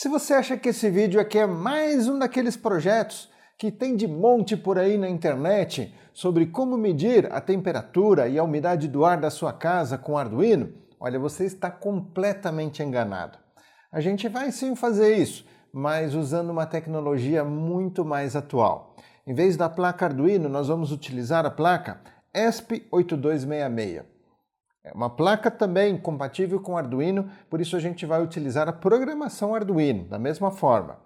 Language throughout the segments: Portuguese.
Se você acha que esse vídeo aqui é mais um daqueles projetos que tem de monte por aí na internet sobre como medir a temperatura e a umidade do ar da sua casa com Arduino, olha, você está completamente enganado. A gente vai sim fazer isso, mas usando uma tecnologia muito mais atual. Em vez da placa Arduino, nós vamos utilizar a placa ESP8266. É uma placa também compatível com Arduino, por isso a gente vai utilizar a programação Arduino, da mesma forma.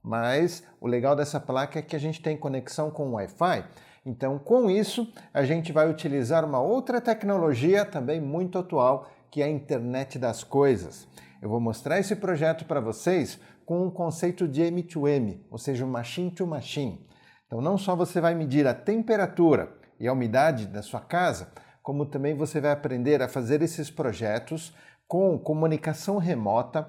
Mas o legal dessa placa é que a gente tem conexão com o Wi-Fi, então com isso a gente vai utilizar uma outra tecnologia também muito atual, que é a internet das coisas. Eu vou mostrar esse projeto para vocês com um conceito de M2M, ou seja, machine to machine. Então não só você vai medir a temperatura e a umidade da sua casa, como também você vai aprender a fazer esses projetos com comunicação remota.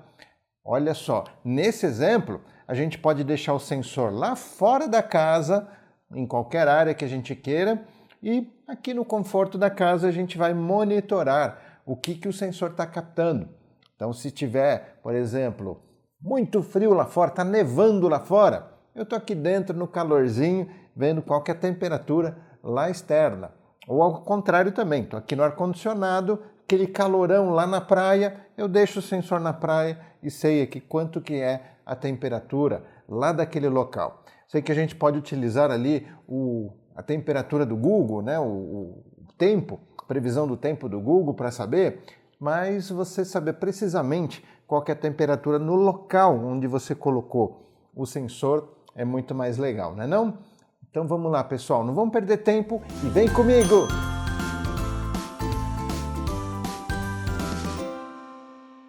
Olha só, nesse exemplo, a gente pode deixar o sensor lá fora da casa, em qualquer área que a gente queira, e aqui no conforto da casa a gente vai monitorar o que o sensor está captando. Então, se tiver, por exemplo, muito frio lá fora, está nevando lá fora, eu estou aqui dentro no calorzinho, vendo qual que é a temperatura lá externa. Ou ao contrário também, estou aqui no ar-condicionado, aquele calorão lá na praia, eu deixo o sensor na praia e sei aqui quanto que é a temperatura lá daquele local. Sei que a gente pode utilizar ali a temperatura do Google, né? o tempo, a previsão do tempo do Google para saber, mas você saber precisamente qual que é a temperatura no local onde você colocou o sensor é muito mais legal, não é não? Então vamos lá, pessoal, não vamos perder tempo e vem comigo!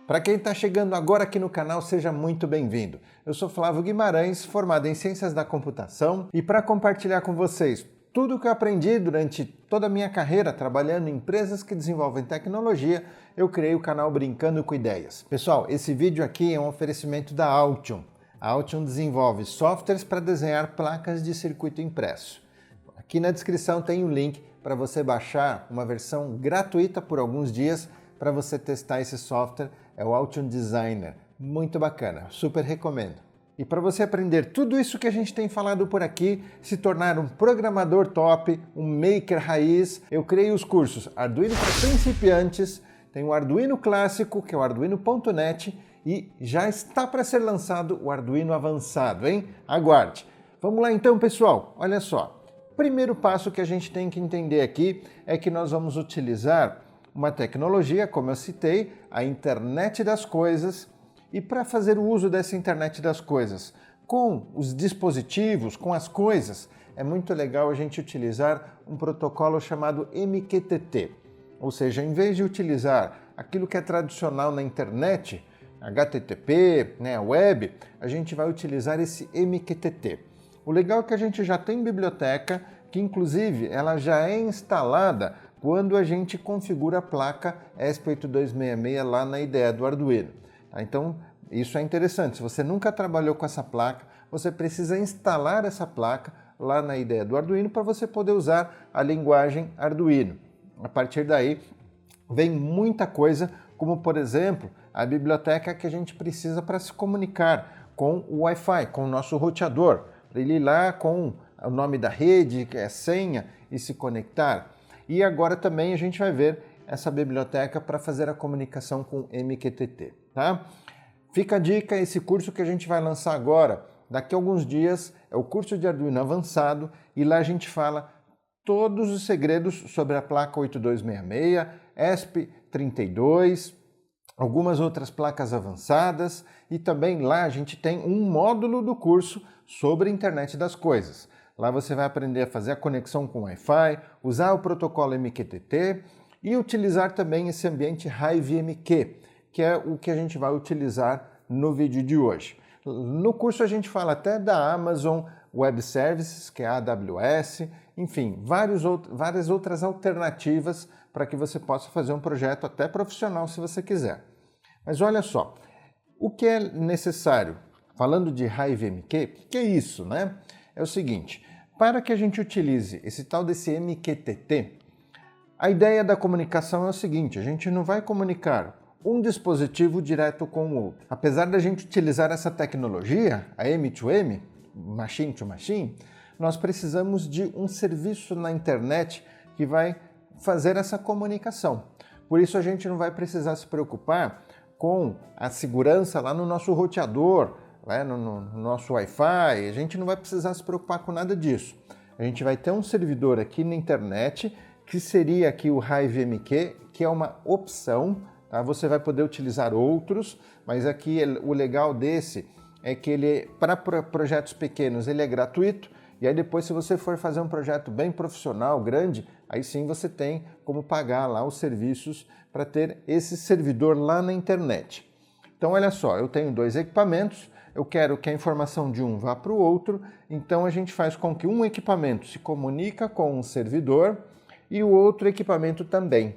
Para quem está chegando agora aqui no canal, seja muito bem-vindo. Eu sou Flávio Guimarães, formado em Ciências da Computação, e para compartilhar com vocês tudo o que eu aprendi durante toda a minha carreira trabalhando em empresas que desenvolvem tecnologia, eu criei o canal Brincando com Ideias. Pessoal, esse vídeo aqui é um oferecimento da Altium. A Altium desenvolve softwares para desenhar placas de circuito impresso. Aqui na descrição tem um link para você baixar uma versão gratuita por alguns dias para você testar esse software. É o Altium Designer. Muito bacana, super recomendo. E para você aprender tudo isso que a gente tem falado por aqui, se tornar um programador top, um maker raiz, eu criei os cursos Arduino para principiantes, tem o Arduino clássico, que é o arduino.net, e já está para ser lançado o Arduino avançado, hein? Aguarde! Vamos lá então, pessoal, olha só. Primeiro passo que a gente tem que entender aqui é que nós vamos utilizar uma tecnologia, como eu citei, a internet das coisas, e para fazer o uso dessa internet das coisas com os dispositivos, com as coisas, é muito legal a gente utilizar um protocolo chamado MQTT. Ou seja, em vez de utilizar aquilo que é tradicional na internet, HTTP, né, web, a gente vai utilizar esse MQTT. O legal é que a gente já tem biblioteca, que inclusive ela já é instalada quando a gente configura a placa ESP8266 lá na IDE do Arduino. Então, isso é interessante. Se você nunca trabalhou com essa placa, você precisa instalar essa placa lá na IDE do Arduino para você poder usar a linguagem Arduino. A partir daí, vem muita coisa, como por exemplo, a biblioteca que a gente precisa para se comunicar com o Wi-Fi, com o nosso roteador, para ele ir lá com o nome da rede, que é a senha, e se conectar. E agora também a gente vai ver essa biblioteca para fazer a comunicação com MQTT, tá? Fica a dica, esse curso que a gente vai lançar agora, daqui a alguns dias, é o curso de Arduino avançado, e lá a gente fala todos os segredos sobre a placa 8266, ESP32, algumas outras placas avançadas, e também lá a gente tem um módulo do curso sobre a internet das coisas. Lá você vai aprender a fazer a conexão com Wi-Fi, usar o protocolo MQTT e utilizar também esse ambiente HiveMQ, que é o que a gente vai utilizar no vídeo de hoje. No curso a gente fala até da Amazon Web Services, que é a AWS, enfim, várias outras alternativas para que você possa fazer um projeto até profissional se você quiser. Mas olha só, o que é necessário? Falando de HiveMQ, o que é isso, né? É o seguinte, para que a gente utilize esse tal desse MQTT, a ideia da comunicação é o seguinte, a gente não vai comunicar um dispositivo direto com o outro. Apesar da gente utilizar essa tecnologia, a M2M, Machine to Machine, nós precisamos de um serviço na internet que vai fazer essa comunicação. Por isso a gente não vai precisar se preocupar com a segurança lá no nosso roteador, né, no nosso Wi-Fi, a gente não vai precisar se preocupar com nada disso. A gente vai ter um servidor aqui na internet, que seria aqui o HiveMQ, que é uma opção, tá? Você vai poder utilizar outros, mas aqui o legal desse é que ele, para projetos pequenos, ele é gratuito, e aí depois, se você for fazer um projeto bem profissional, grande, aí sim você tem como pagar lá os serviços para ter esse servidor lá na internet. Então olha só, eu tenho dois equipamentos, eu quero que a informação de um vá para o outro, então a gente faz com que um equipamento se comunica com um servidor e o outro equipamento também.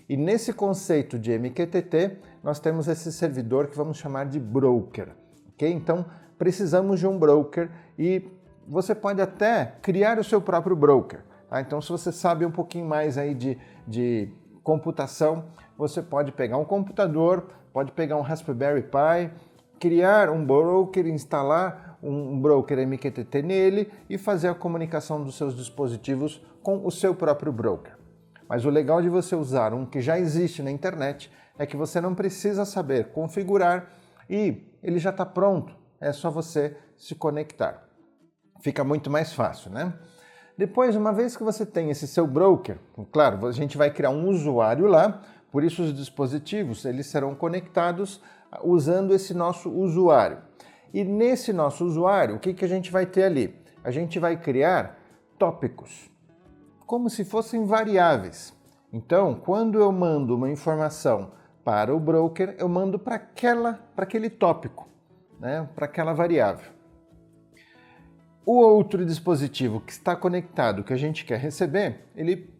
E nesse conceito de MQTT, nós temos esse servidor que vamos chamar de broker. Okay? Então precisamos de um broker e você pode até criar o seu próprio broker. Tá? Então, se você sabe um pouquinho mais aí de computação, você pode pegar um computador, pode pegar um Raspberry Pi, criar um broker, instalar um broker MQTT nele e fazer a comunicação dos seus dispositivos com o seu próprio broker. Mas o legal de você usar um que já existe na internet é que você não precisa saber configurar e ele já está pronto, é só você se conectar. Fica muito mais fácil, né? Depois, uma vez que você tem esse seu broker, claro, a gente vai criar um usuário lá, por isso os dispositivos eles serão conectados usando esse nosso usuário. E nesse nosso usuário, o que a gente vai ter ali? A gente vai criar tópicos, como se fossem variáveis. Então, quando eu mando uma informação para o broker, eu mando para aquele tópico, né? Para aquela variável. O outro dispositivo que está conectado, que a gente quer receber, ele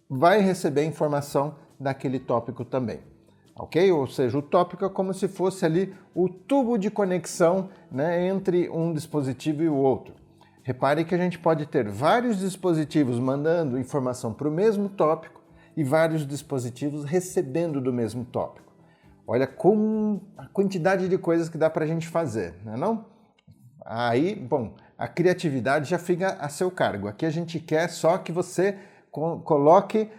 vai receber a informação daquele tópico também, ok? Ou seja, o tópico é como se fosse ali o tubo de conexão, né, entre um dispositivo e o outro. Repare que a gente pode ter vários dispositivos mandando informação para o mesmo tópico e vários dispositivos recebendo do mesmo tópico. Olha como a quantidade de coisas que dá para a gente fazer, não é não? Aí, bom, a criatividade já fica a seu cargo. Aqui a gente quer só que você coloque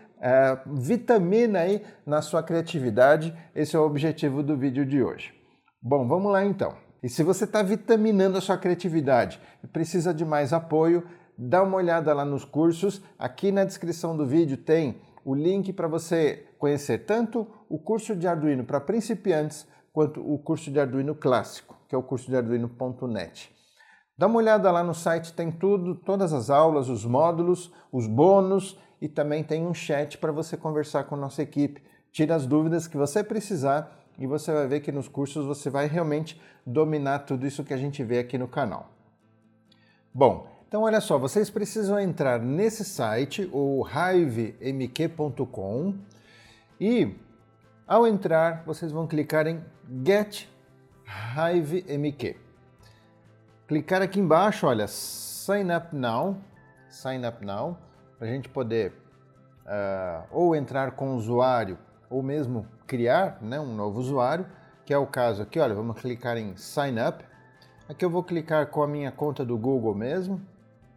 vitamina aí na sua criatividade. Esse é o objetivo do vídeo de hoje. Bom, vamos lá então. E se você está vitaminando a sua criatividade e precisa de mais apoio, dá uma olhada lá nos cursos. Aqui na descrição do vídeo tem o link para você conhecer tanto o curso de Arduino para principiantes quanto o curso de Arduino clássico, que é o curso de Arduino.net. Dá uma olhada lá no site, tem tudo, todas as aulas, os módulos, os bônus e também tem um chat para você conversar com a nossa equipe. Tira as dúvidas que você precisar e você vai ver que nos cursos você vai realmente dominar tudo isso que a gente vê aqui no canal. Bom, então olha só, vocês precisam entrar nesse site, o hivemq.com, e ao entrar vocês vão clicar em Get HiveMQ. Clicar aqui embaixo, olha, Sign Up Now, para a gente poder ou entrar com o usuário ou mesmo criar, né, um novo usuário, que é o caso aqui, olha, vamos clicar em Sign Up. Aqui eu vou clicar com a minha conta do Google mesmo.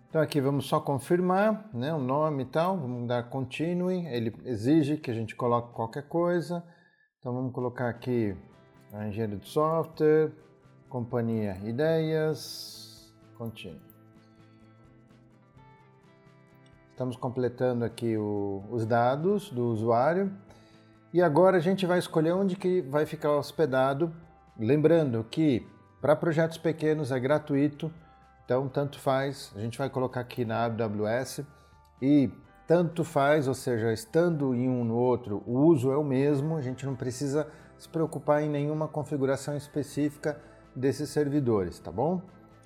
Então aqui vamos só confirmar, né, o nome e tal, vamos dar Continue, ele exige que a gente coloque qualquer coisa. Então vamos colocar aqui a engenharia de software, companhia Ideias, Continue. Estamos completando aqui os dados do usuário e agora a gente vai escolher onde que vai ficar hospedado. Lembrando que para projetos pequenos é gratuito, então tanto faz, a gente vai colocar aqui na AWS e tanto faz, ou seja, estando em um no outro, o uso é o mesmo, a gente não precisa se preocupar em nenhuma configuração específica desses servidores, tá bom?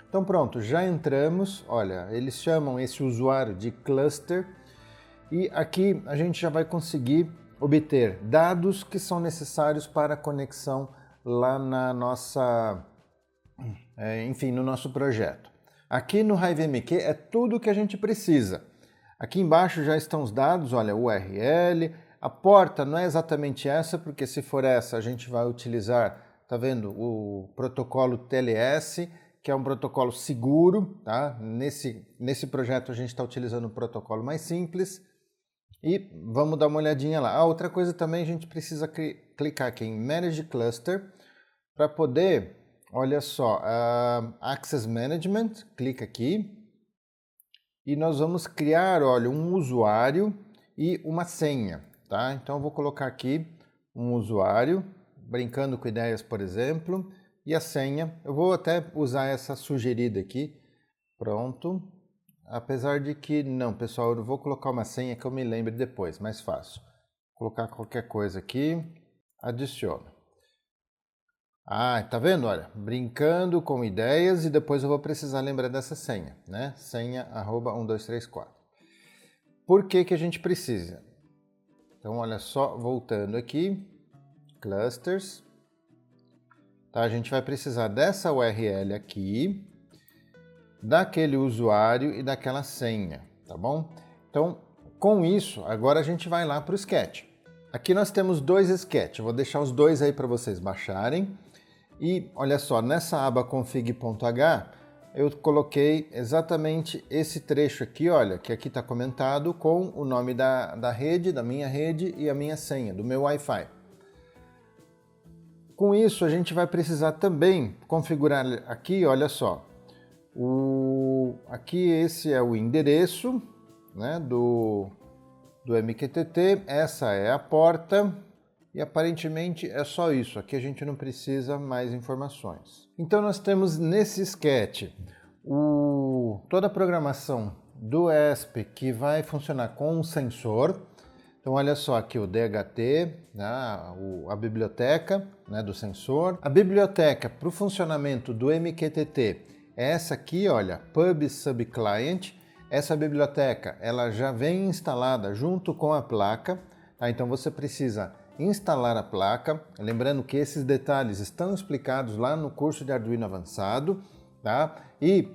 Então pronto, já entramos, olha, eles chamam esse usuário de cluster e aqui a gente já vai conseguir obter dados que são necessários para a conexão lá na nossa, enfim, no nosso projeto. Aqui no HiveMQ é tudo o que a gente precisa. Aqui embaixo já estão os dados, olha, URL, A porta não é exatamente essa, porque se for essa a gente vai utilizar, tá vendo, o protocolo TLS, que é um protocolo seguro, tá? Nesse projeto a gente está utilizando um protocolo mais simples e vamos dar uma olhadinha lá. Outra coisa também, a gente precisa clicar aqui em Manage Cluster para poder, olha só, Access Management, clica aqui e nós vamos criar, olha, um usuário e uma senha, tá? Então eu vou colocar aqui um usuário, brincando com ideias, por exemplo, e a senha, eu vou até usar essa sugerida aqui, pronto, apesar de que, não, pessoal, eu vou colocar uma senha que eu me lembre depois, mais fácil. Vou colocar qualquer coisa aqui, adiciono. Tá vendo? Olha, brincando com ideias e depois eu vou precisar lembrar dessa senha, né? Senha @1234. Por que a gente precisa? Então, olha só, voltando aqui, clusters, tá? A gente vai precisar dessa URL aqui, daquele usuário e daquela senha, tá bom? Então, com isso, agora a gente vai lá para o Sketch. Aqui nós temos dois sketches, eu vou deixar os dois aí para vocês baixarem. E olha só, nessa aba config.h, eu coloquei exatamente esse trecho aqui, olha, que aqui está comentado com o nome da rede, da minha rede e a minha senha, do meu Wi-Fi. Com isso, a gente vai precisar também configurar aqui, olha só, aqui esse é o endereço, né, do MQTT, essa é a porta e aparentemente é só isso, aqui a gente não precisa mais informações. Então nós temos nesse sketch toda a programação do ESP que vai funcionar com um sensor. Então olha só aqui o DHT, né, a biblioteca, né, do sensor. A biblioteca para o funcionamento do MQTT é essa aqui, olha, Pub Sub Client. Essa biblioteca ela já vem instalada junto com a placa, tá? Então você precisa instalar a placa, lembrando que esses detalhes estão explicados lá no curso de Arduino Avançado, tá? E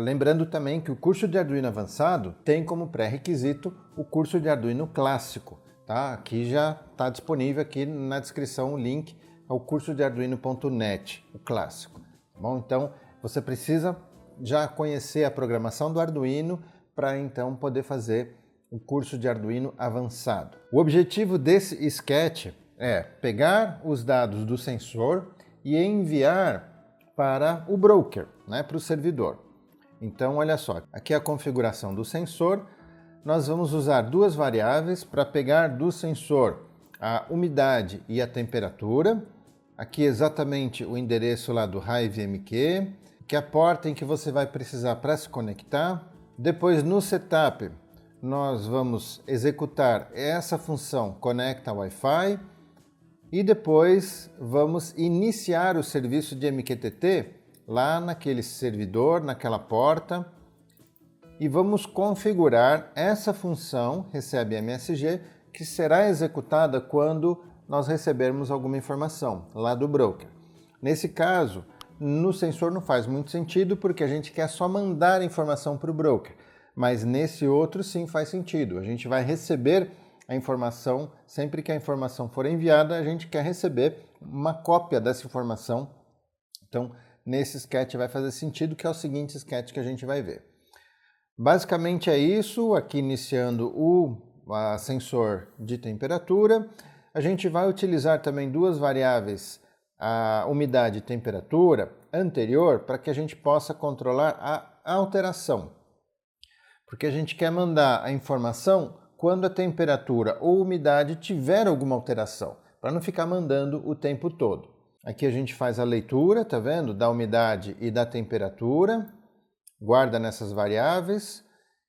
lembrando também que o curso de Arduino Avançado tem como pré-requisito o curso de Arduino Clássico, tá? Aqui já está disponível aqui na descrição o link ao curso de Arduino.net, o clássico, tá bom? Então você precisa já conhecer a programação do Arduino para então poder fazer o curso de Arduino Avançado. O objetivo desse sketch é pegar os dados do sensor e enviar para o broker, né, para o servidor. Então, olha só, aqui é a configuração do sensor. Nós vamos usar duas variáveis para pegar do sensor a umidade e a temperatura. Aqui exatamente o endereço lá do HiveMQ, que é a porta em que você vai precisar para se conectar. Depois, no setup, nós vamos executar essa função conecta Wi-Fi e depois vamos iniciar o serviço de MQTT lá naquele servidor, naquela porta, e vamos configurar essa função recebe MSG que será executada quando nós recebermos alguma informação lá do broker. Nesse caso, no sensor não faz muito sentido porque a gente quer só mandar a informação para o broker. Mas nesse outro sim faz sentido. A gente vai receber a informação, sempre que a informação for enviada, a gente quer receber uma cópia dessa informação. Então, nesse sketch vai fazer sentido, que é o seguinte sketch que a gente vai ver. Basicamente é isso, aqui iniciando o sensor de temperatura. A gente vai utilizar também duas variáveis, a umidade e temperatura anterior, para que a gente possa controlar a alteração. Porque a gente quer mandar a informação quando a temperatura ou umidade tiver alguma alteração, para não ficar mandando o tempo todo. Aqui a gente faz a leitura, tá vendo? Da umidade e da temperatura, guarda nessas variáveis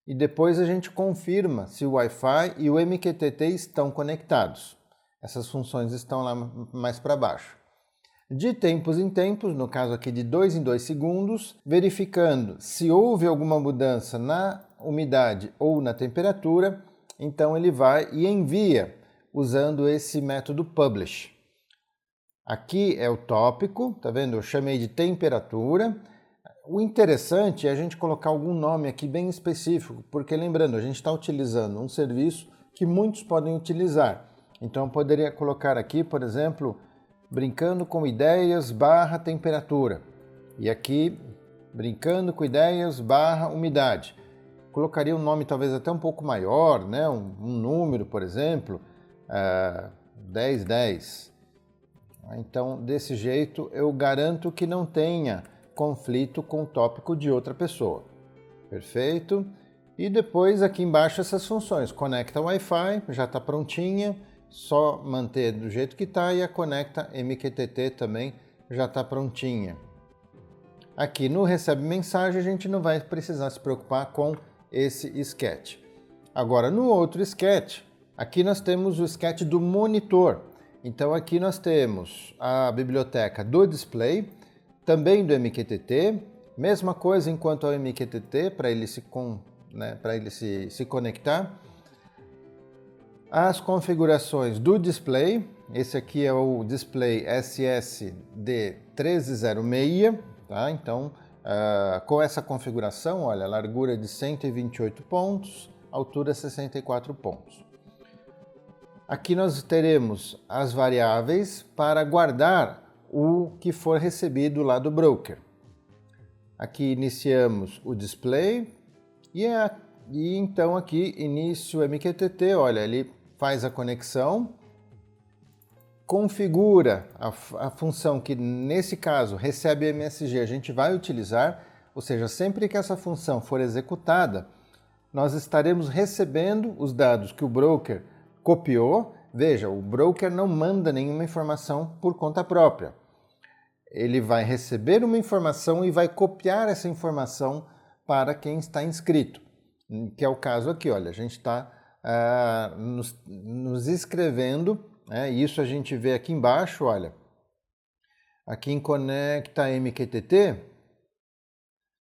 e depois a gente confirma se o Wi-Fi e o MQTT estão conectados. Essas funções estão lá mais para baixo. De tempos em tempos, no caso aqui de 2 em 2 segundos, verificando se houve alguma mudança na umidade ou na temperatura, então ele vai e envia usando esse método publish. Aqui é o tópico, tá vendo? Eu chamei de temperatura. O interessante é a gente colocar algum nome aqui bem específico, porque lembrando, a gente está utilizando um serviço que muitos podem utilizar. Então eu poderia colocar aqui, por exemplo, brincando com ideias barra temperatura. E aqui, brincando com ideias barra umidade. Colocaria um nome talvez até um pouco maior, né? um número, por exemplo, 1010. Então, desse jeito, eu garanto que não tenha conflito com o tópico de outra pessoa. Perfeito? E depois aqui embaixo essas funções. Conecta Wi-Fi, já está prontinha, só manter do jeito que está, e a conecta MQTT também já está prontinha. Aqui no recebe mensagem a gente não vai precisar se preocupar com esse sketch. Agora no outro sketch, aqui nós temos o sketch do monitor. Então aqui nós temos a biblioteca do display, também do MQTT, mesma coisa enquanto ao MQTT para ele se conectar. As configurações do display, esse aqui é o display SSD1306, tá? Então com essa configuração, olha, largura de 128 pontos, altura 64 pontos. Aqui nós teremos as variáveis para guardar o que for recebido lá do broker. Aqui iniciamos o display e então aqui início MQTT, olha, ele faz a conexão, configura a função que nesse caso recebe MSG, a gente vai utilizar, ou seja, sempre que essa função for executada, nós estaremos recebendo os dados que o broker copiou. Veja, o broker não manda nenhuma informação por conta própria. Ele vai receber uma informação e vai copiar essa informação para quem está inscrito, que é o caso aqui, olha, a gente está nos inscrevendo, e isso a gente vê aqui embaixo, olha, aqui em Conecta MQTT,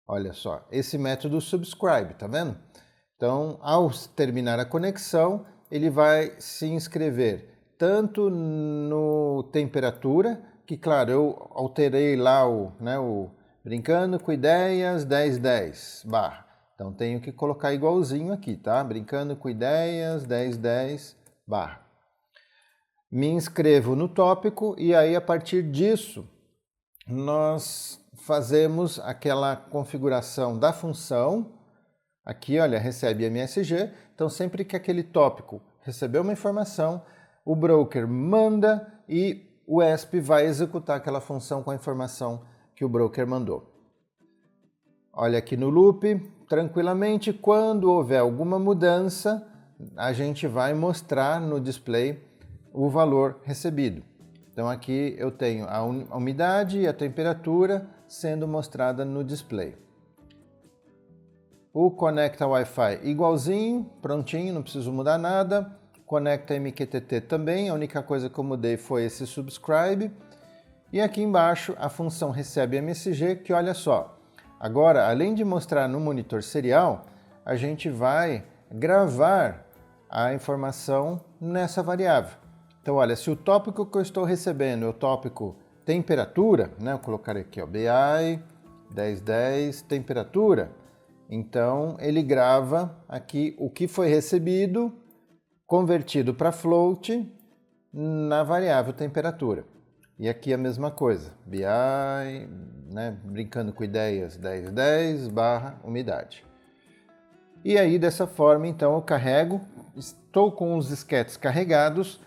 olha só, esse método subscribe, tá vendo? Então, ao terminar a conexão, ele vai se inscrever tanto no temperatura, que claro, eu alterei lá o brincando com ideias 1010 barra. Então tenho que colocar igualzinho aqui, tá? Brincando com ideias 1010 barra. Me inscrevo no tópico e aí a partir disso nós fazemos aquela configuração da função. Aqui, olha, recebe MSG. Então sempre que aquele tópico recebeu uma informação, o broker manda e o ESP vai executar aquela função com a informação que o broker mandou. Olha aqui no loop, tranquilamente, quando houver alguma mudança, a gente vai mostrar no display o valor recebido. Então aqui eu tenho a umidade e a temperatura sendo mostrada no display. O Conecta Wi-Fi igualzinho, prontinho, não preciso mudar nada. Conecta MQTT também, a única coisa que eu mudei foi esse subscribe. E aqui embaixo a função recebe MSG, que olha só, agora além de mostrar no monitor serial, a gente vai gravar a informação nessa variável. Então olha, se o tópico que eu estou recebendo é o tópico temperatura, né, eu colocar aqui, ó, BI 1010 temperatura, então ele grava aqui o que foi recebido, convertido para float na variável temperatura. E aqui a mesma coisa, BI, né, brincando com ideias 1010 barra umidade. E aí dessa forma então eu carrego, estou com os disquetes carregados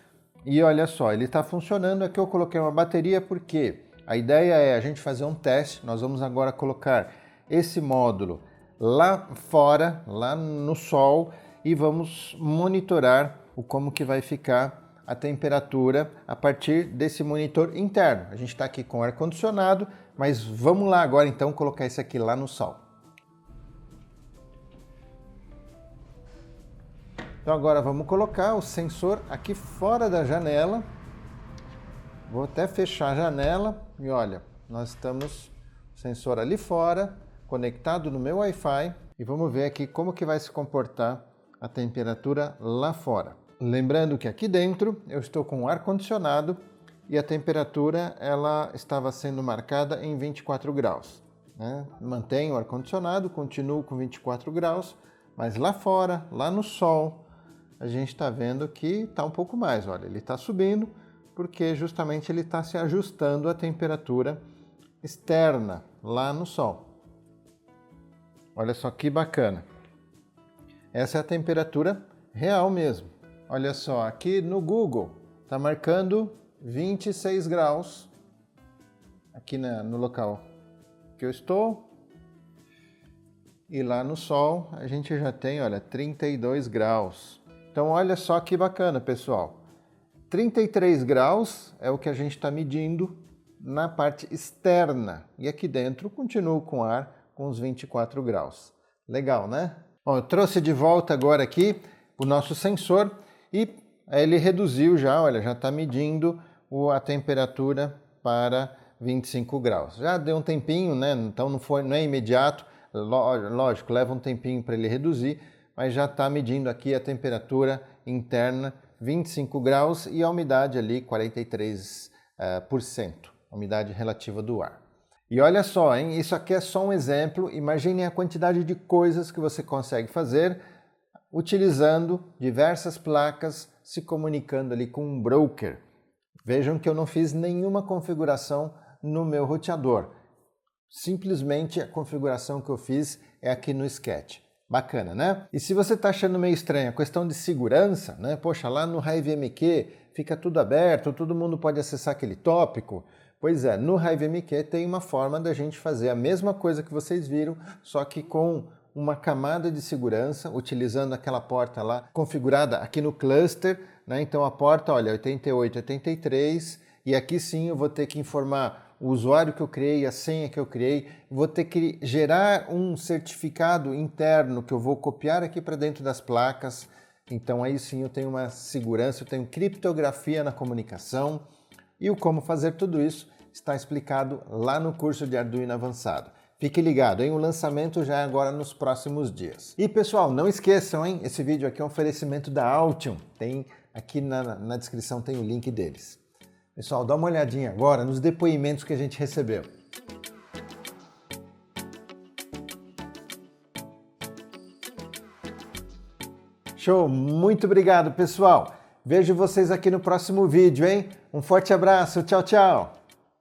e olha só, ele está funcionando. Aqui eu coloquei uma bateria porque a ideia é a gente fazer um teste. Nós vamos agora colocar esse módulo lá fora, lá no sol, e vamos monitorar como que vai ficar a temperatura a partir desse monitor interno. A gente está aqui com ar-condicionado, mas vamos lá agora então colocar isso aqui lá no sol. Então agora vamos colocar o sensor aqui fora da janela. Vou até fechar a janela e olha, nós estamos o sensor ali fora, conectado no meu Wi-Fi, e vamos ver aqui como que vai se comportar a temperatura lá fora. Lembrando que aqui dentro eu estou com o ar-condicionado e a temperatura ela estava sendo marcada em 24 graus. Né? Mantenho o ar-condicionado, continuo com 24 graus, mas lá fora, lá no sol, a gente está vendo que está um pouco mais. Olha, ele está subindo porque justamente ele está se ajustando à temperatura externa lá no Sol. Olha só que bacana. Essa é a temperatura real mesmo. Olha só, aqui no Google está marcando 26 graus aqui no local que eu estou. E lá no Sol a gente já tem, olha, 32 graus. Então olha só que bacana, pessoal. 33 graus é o que a gente está medindo na parte externa. E aqui dentro continuo com ar com os 24 graus. Legal, né? Bom, eu trouxe de volta agora aqui o nosso sensor e ele reduziu já, olha, já está medindo a temperatura para 25 graus. Já deu um tempinho, né? Então não é imediato. Lógico, leva um tempinho para ele reduzir, mas já está medindo aqui a temperatura interna 25 graus e a umidade ali 43%, a umidade relativa do ar. E olha só, hein? Isso aqui é só um exemplo. Imaginem a quantidade de coisas que você consegue fazer utilizando diversas placas, se comunicando ali com um broker. Vejam que eu não fiz nenhuma configuração no meu roteador. Simplesmente a configuração que eu fiz é aqui no Sketch. Bacana, né? E se você está achando meio estranha a questão de segurança, né? Poxa, lá no HiveMQ fica tudo aberto, todo mundo pode acessar aquele tópico. Pois é, no HiveMQ tem uma forma da gente fazer a mesma coisa que vocês viram, só que com uma camada de segurança, utilizando aquela porta lá configurada aqui no cluster, né? Então a porta, olha, 88, 83, e aqui sim eu vou ter que informar o usuário que eu criei, a senha que eu criei, vou ter que gerar um certificado interno que eu vou copiar aqui para dentro das placas. Então aí sim eu tenho uma segurança, eu tenho criptografia na comunicação. E o como fazer tudo isso está explicado lá no curso de Arduino Avançado. Fique ligado, hein? O lançamento já é agora nos próximos dias. E pessoal, não esqueçam, hein? Esse vídeo aqui é um oferecimento da Altium. Tem aqui na descrição tem o link deles. Pessoal, dá uma olhadinha agora nos depoimentos que a gente recebeu. Show! Muito obrigado, pessoal! Vejo vocês aqui no próximo vídeo, hein? Um forte abraço, tchau, tchau!